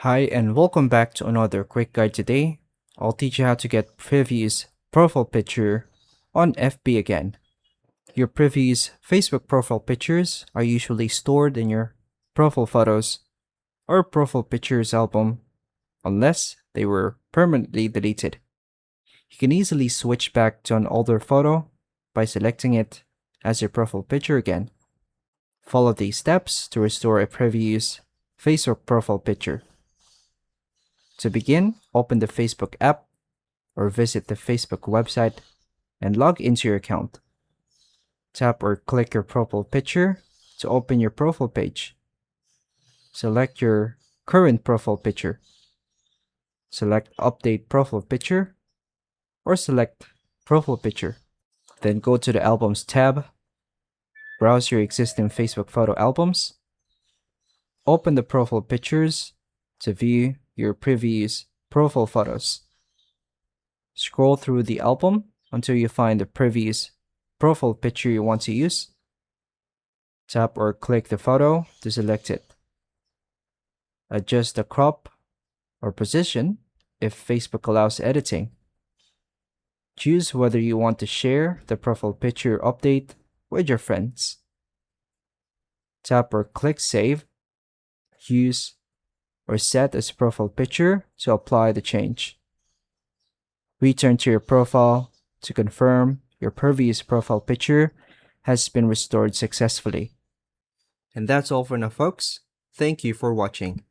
Hi and welcome back to another quick guide today. I'll teach you how to get previous profile picture on FB again. Your previous Facebook profile pictures are usually stored in your profile photos or profile pictures album unless they were permanently deleted. You can easily switch back to an older photo by selecting it as your profile picture again. Follow these steps to restore a previous Facebook profile picture. To begin, open the Facebook app or visit the Facebook website and log into your account. Tap or click your profile picture to open your profile page. Select your current profile picture. Select Update Profile Picture or select Profile Picture. Then go to the Albums tab. Browse your existing Facebook photo albums. Open the profile pictures to view your previous profile photos. Scroll through the album until you find the previous profile picture you want to use. Tap or click the photo to select it. Adjust the crop or position if Facebook allows editing. Choose whether you want to share the profile picture update with your friends. Tap or click Save, Use, or Set as profile picture to apply the change. Return to your profile to confirm your previous profile picture has been restored successfully. And that's all for now, folks. Thank you for watching.